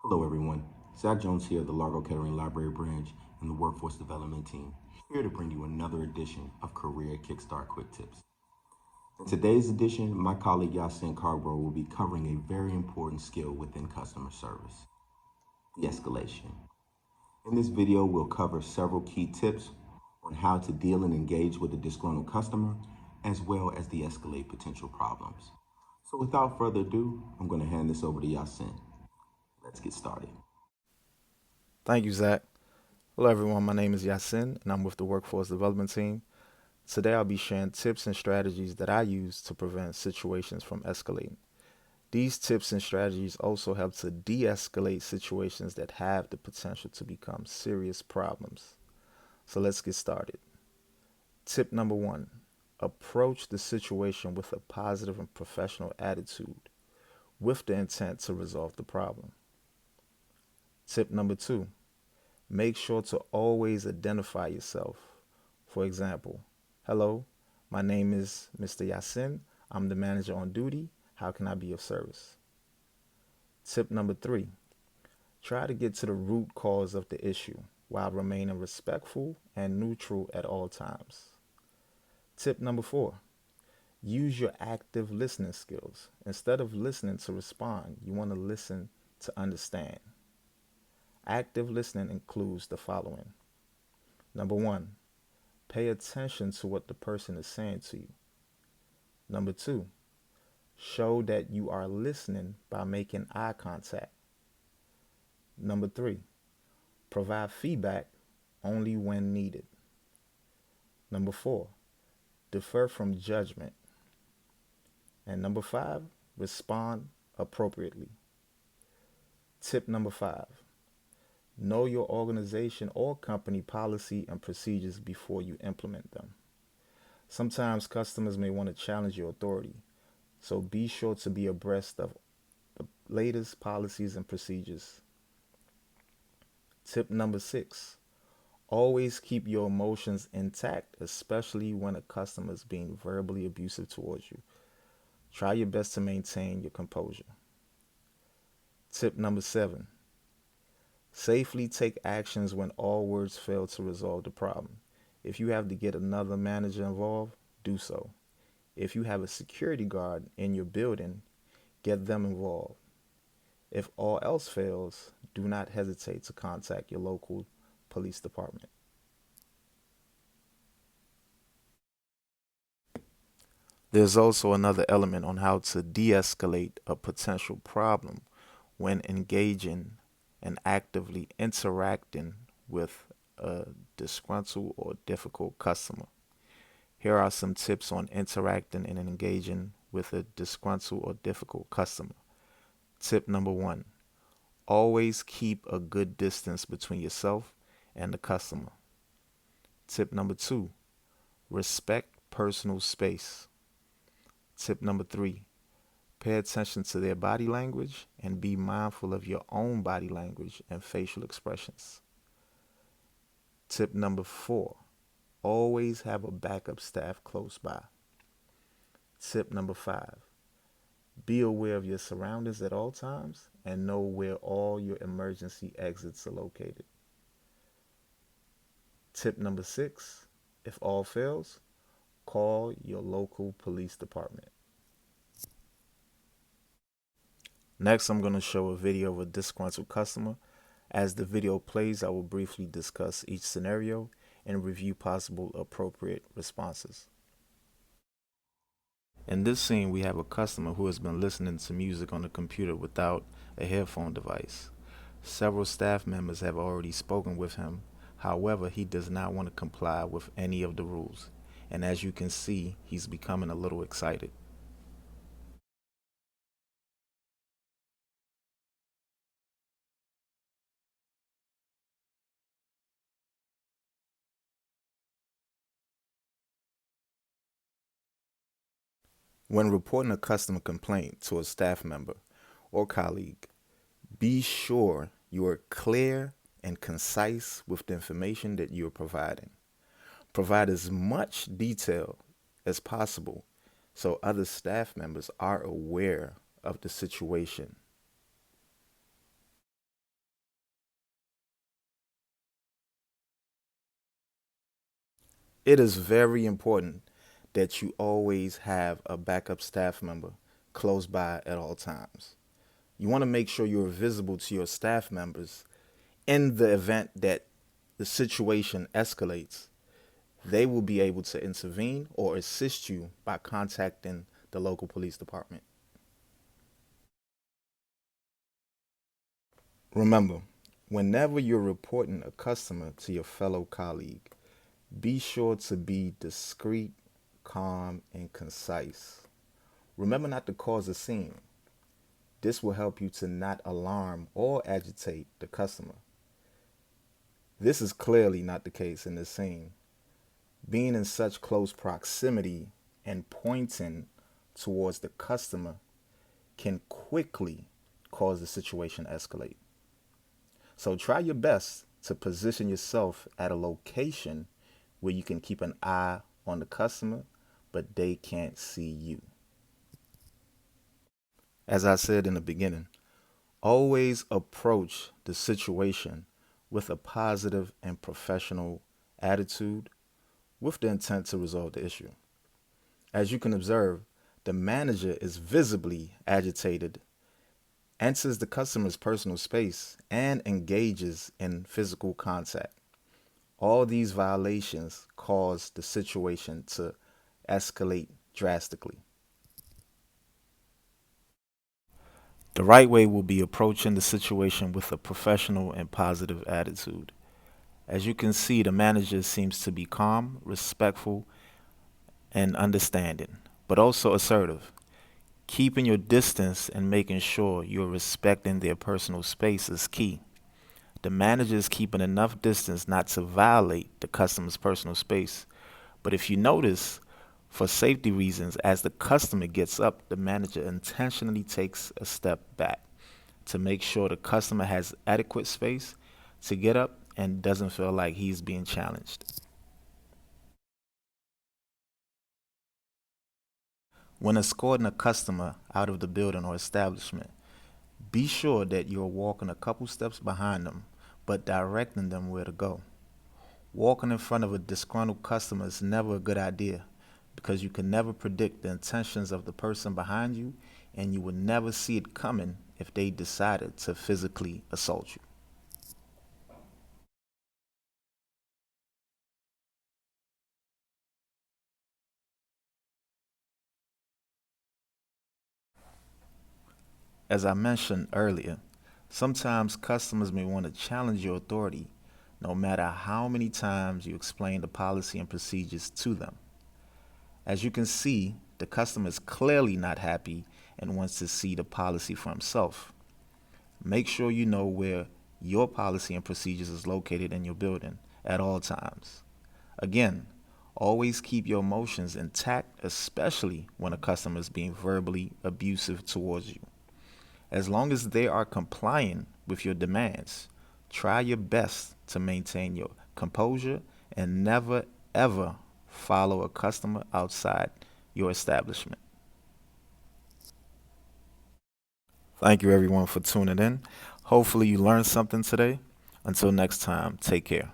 Hello everyone, Zach Jones here of the Largo Kettering Library Branch and the Workforce Development Team, here to bring you another edition of Career Kickstart Quick Tips. In today's edition, my colleague Yasin Carbro will be covering a very important skill within customer service, de-escalation. In this video, we'll cover several key tips on how to deal and engage with a disgruntled customer, as well as de-escalate potential problems. So without further ado, I'm going to hand this over to Yasin. Let's get started. Thank you, Zach. Hello, everyone. My name is Yasin, and I'm with the Workforce Development Team. Today, I'll be sharing tips and strategies that I use to prevent situations from escalating. These tips and strategies also help to de escalate situations that have the potential to become serious problems. So, let's get started. Tip number one, approach the situation with a positive and professional attitude with the intent to resolve the problem. Tip number two, make sure to always identify yourself. For example, hello, my name is Mr. Yasin. I'm the manager on duty. How can I be of service? Tip number three, try to get to the root cause of the issue while remaining respectful and neutral at all times. Tip number four, use your active listening skills. Instead of listening to respond, you want to listen to understand. Active listening includes the following. Number one, pay attention to what the person is saying to you. Number two, show that you are listening by making eye contact. Number three, provide feedback only when needed. Number four, defer from judgment. And number five, respond appropriately. Tip number five, know your organization or company policy and procedures before you implement them. Sometimes customers may want to challenge your authority, so be sure to be abreast of the latest policies and procedures. Tip number six, always keep your emotions intact, especially when a customer is being verbally abusive towards you. Try your best to maintain your composure. Tip number seven, safely take actions when all words fail to resolve the problem. If you have to get another manager involved, do so. If you have a security guard in your building, get them involved. If all else fails, do not hesitate to contact your local police department. There's also another element on how to de escalate a potential problem when engaging and actively interacting with a disgruntled or difficult customer. Here are some tips on interacting and engaging with a disgruntled or difficult customer. Tip number one, always keep a good distance between yourself and the customer. Tip number two, respect personal space. Tip number three, pay attention to their body language and be mindful of your own body language and facial expressions. Tip number four, always have a backup staff close by. Tip number five, be aware of your surroundings at all times and know where all your emergency exits are located. Tip number six, if all fails, call your local police department. Next, I'm going to show a video of a disgruntled customer. As the video plays, I will briefly discuss each scenario and review possible appropriate responses. In this scene, we have a customer who has been listening to music on the computer without a headphone device. Several staff members have already spoken with him. However, he does not want to comply with any of the rules. And as you can see, he's becoming a little excited. When reporting a customer complaint to a staff member or colleague, be sure you are clear and concise with the information that you are providing. Provide as much detail as possible so other staff members are aware of the situation. It is very important that you always have a backup staff member close by at all times. You want to make sure you're visible to your staff members in the event that the situation escalates. They will be able to intervene or assist you by contacting the local police department. Remember, whenever you're reporting a customer to your fellow colleague, be sure to be discreet, calm, and concise. Remember not to cause a scene. This will help you to not alarm or agitate the customer. This is clearly not the case in this scene. Being in such close proximity and pointing towards the customer can quickly cause the situation to escalate. So try your best to position yourself at a location where you can keep an eye on the customer, but they can't see you. As I said in the beginning, always approach the situation with a positive and professional attitude with the intent to resolve the issue. As you can observe, the manager is visibly agitated, enters the customer's personal space, and engages in physical contact. All these violations cause the situation to escalate drastically. The right way will be approaching the situation with a professional and positive attitude. As you can see, the manager seems to be calm, respectful, and understanding, but also assertive. Keeping your distance and making sure you're respecting their personal space is key. The manager is keeping enough distance not to violate the customer's personal space. But if you notice, for safety reasons, as the customer gets up, the manager intentionally takes a step back to make sure the customer has adequate space to get up and doesn't feel like he's being challenged. When escorting a customer out of the building or establishment, be sure that you're walking a couple steps behind them, but directing them where to go. Walking in front of a disgruntled customer is never a good idea because you can never predict the intentions of the person behind you, and you will never see it coming if they decided to physically assault you. As I mentioned earlier, sometimes customers may want to challenge your authority no matter how many times you explain the policy and procedures to them. As you can see, the customer is clearly not happy and wants to see the policy for himself. Make sure you know where your policy and procedures is located in your building at all times. Again, always keep your emotions intact, especially when a customer is being verbally abusive towards you. As long as they are complying with your demands, try your best to maintain your composure and never ever follow a customer outside your establishment. Thank you everyone for tuning in. Hopefully you learned something today. Until next time, take care.